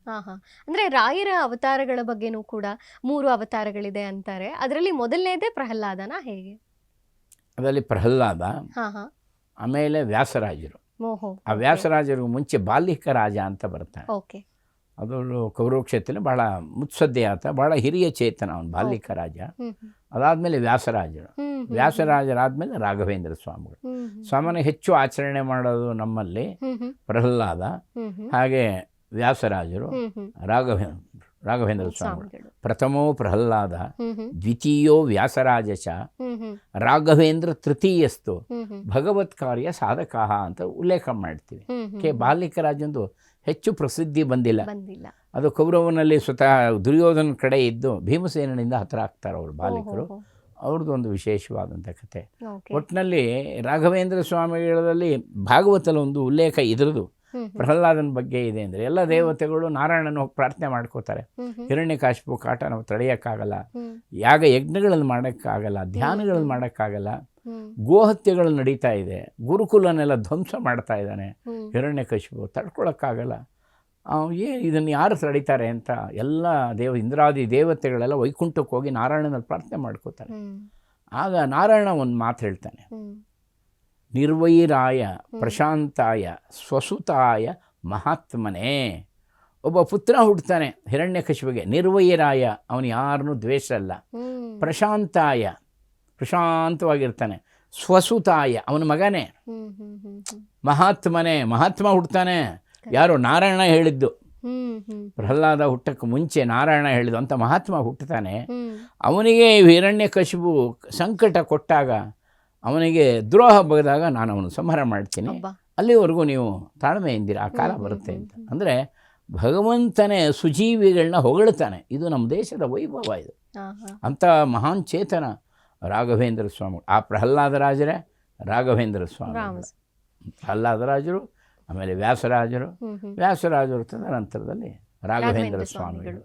ಹಾ ಹಾ ಅಂದ್ರೆ ರಾಯರ ಅವತಾರಗಳ ಬಗ್ಗೆನೂ ಕೂಡ 3 ಅವತಾರಗಳಿದೆ ಅಂತಾರೆ. ಅದರಲ್ಲಿ ಮೊದಲನೇದೇ ಪ್ರಹ್ಲಾದನ ಹೇಗೆ? ಅದರಲ್ಲಿ ಪ್ರಹ್ಲಾದ, ಹಾ ಹಾ ಆಮೇಲೆ ವ್ಯಾಸರಾಜರು. ಓಹೋ ಆ ವ್ಯಾಸರಾಜರಿಗೂ ಮುಂಚೆ ಬಾಲ್ಯಿಕ ರಾಜ ಅಂತ ಬರ್ತಾನೆ. ಓಕೆ ಅದು ಕೌರವ ಕ್ಷೇತ್ರದಲ್ಲಿ ಬಹಳ ಮುತ್ಸದ್ದೆ ಆತ, ಬಹಳ ಹಿರಿಯ ಚೇತನ ಅವನು ಬಾಲ್ಯಿಕ ರಾಜ. ಅದಾದಮೇಲೆ ವ್ಯಾಸರಾಜರು, ವ್ಯಾಸರಾಜರಾದಮೇಲೆ ರಾಘವೇಂದ್ರ ಸ್ವಾಮಿಗಳು. ಸಾಮಾನ್ಯ ಹೆಚ್ಚು ಆಚರಣೆ ಮಾಡೋದು ನಮ್ಮಲ್ಲಿ ಪ್ರಹ್ಲಾದ, ಹಾಗೆ ವ್ಯಾಸರಾಜರು, ರಾಘವೇಂದ್ರ ಸ್ವಾಮಿಗಳು. ಪ್ರಥಮೋ ಪ್ರಹ್ಲಾದ, ದ್ವಿತೀಯೋ ವ್ಯಾಸರಾಜ ಚ, ರಾಘವೇಂದ್ರ ತೃತೀಯಸ್ತು ಭಗವತ್ ಕಾರ್ಯ ಸಾಧಕ ಅಂತ ಉಲ್ಲೇಖ ಮಾಡ್ತೀವಿ. ಬಾಲ್ಯಿಕ ರಾಜಂದು ಹೆಚ್ಚು ಪ್ರಸಿದ್ಧಿ ಬಂದಿಲ್ಲ. ಅದು ಕೌರವನಲ್ಲಿ ಸ್ವತಃ ದುರ್ಯೋಧನ ಕಡೆ ಇದ್ದು ಭೀಮಸೇನಿಂದ ಹತ್ರ ಆಗ್ತಾರೆ ಅವರು ಬಾಲಿಕರು. ಅವ್ರದ್ದು ಒಂದು ವಿಶೇಷವಾದಂಥ ಕಥೆ. ಒಟ್ಟಿನಲ್ಲಿ ರಾಘವೇಂದ್ರ ಸ್ವಾಮಿಗಳಲ್ಲಿ ಭಾಗವತಲ್ಲಿ ಒಂದು ಉಲ್ಲೇಖ ಇದ್ರದ್ದು ಪ್ರಹ್ಲಾದನ ಬಗ್ಗೆ ಇದೆ. ಅಂದರೆ ಎಲ್ಲ ದೇವತೆಗಳು ನಾರಾಯಣನ ಹೋಗಿ ಪ್ರಾರ್ಥನೆ ಮಾಡ್ಕೋತಾರೆ. ಹಿರಣ್ಯಕಾಶಿಪು ಕಾಟ ನಾವು ತಡೆಯೋಕ್ಕಾಗಲ್ಲ, ಯಾಗ ಯಜ್ಞಗಳನ್ನು ಮಾಡೋಕ್ಕಾಗಲ್ಲ, ಧ್ಯಾನಗಳನ್ನು ಮಾಡೋಕ್ಕಾಗಲ್ಲ, ಗೋಹತ್ಯೆಗಳು ನಡೀತಾ ಇದೆ, ಗುರುಕುಲನೆಲ್ಲ ಧ್ವಂಸ ಮಾಡ್ತಾ ಇದ್ದಾನೆ ಹಿರಣ್ಯಕಶಿಪು, ತಡ್ಕೊಳಕ್ಕಾಗಲ್ಲ, ಇದನ್ನು ಯಾರು ತಡೀತಾರೆ ಅಂತ ಎಲ್ಲ ಇಂದ್ರಾದಿ ದೇವತೆಗಳೆಲ್ಲ ವೈಕುಂಠಕ್ಕೆ ಹೋಗಿ ನಾರಾಯಣನಲ್ಲಿ ಪ್ರಾರ್ಥನೆ ಮಾಡ್ಕೋತಾರೆ. ಆಗ ನಾರಾಯಣ ಒಂದು ಮಾತು ಹೇಳ್ತಾನೆ, ನಿರ್ವೈರಾಯ ಪ್ರಶಾಂತಾಯ ಸ್ವಸುತಾಯ ಮಹಾತ್ಮನೇ. ಒಬ್ಬ ಪುತ್ರ ಹುಡ್ತಾನೆ ಹಿರಣ್ಯಕಶಿಪಿಗೆ, ನಿರ್ವೈರಾಯ, ಅವನು ಯಾರನ್ನೂ ದ್ವೇಷಲ್ಲ, ಪ್ರಶಾಂತಾಯ ಪ್ರಶಾಂತವಾಗಿರ್ತಾನೆ, ಸ್ವಸುತಾಯ ಅವನ ಮಗನೇ, ಮಹಾತ್ಮನೇ ಮಹಾತ್ಮ ಹುಡ್ತಾನೆ. ಯಾರು? ನಾರಾಯಣ ಹೇಳಿದ್ದು. ಪ್ರಹ್ಲಾದ ಹುಟ್ಟಕ್ಕೆ ಮುಂಚೆ ನಾರಾಯಣ ಹೇಳಿದ್ದು ಅಂತ ಮಹಾತ್ಮ ಹುಟ್ಟುತ್ತಾನೆ. ಅವನಿಗೆ ಹಿರಣ್ಯಕಶಿಪು ಸಂಕಟ ಕೊಟ್ಟಾಗ, ಅವನಿಗೆ ದ್ರೋಹ ಬಗೆದಾಗ ನಾನು ಅವನು ಸಂಹಾರ ಮಾಡ್ತೀನಿ, ಅಲ್ಲಿವರೆಗೂ ನೀವು ತಾಳ್ಮೆಯಿಂದಿರ, ಆ ಕಾಲ ಬರುತ್ತೆ ಅಂತ. ಅಂದರೆ ಭಗವಂತನೇ ಸುಜೀವಿಗಳನ್ನ ಹೊಗಳ್ತಾನೆ. ಇದು ನಮ್ಮ ದೇಶದ ವೈಭವ. ಇದು ಅಂಥ ಮಹಾನ್ ಚೇತನ ರಾಘವೇಂದ್ರ ಸ್ವಾಮಿ. ಆ ಪ್ರಹ್ಲಾದರಾಜರೇ ರಾಘವೇಂದ್ರ ಸ್ವಾಮಿ. ಪ್ರಹ್ಲಾದರಾಜರು, ಆಮೇಲೆ ವ್ಯಾಸರಾಜರು, ವ್ಯಾಸರಾಜರು ತದನಂತರದಲ್ಲಿ ರಾಘವೇಂದ್ರ ಸ್ವಾಮಿಗಳು.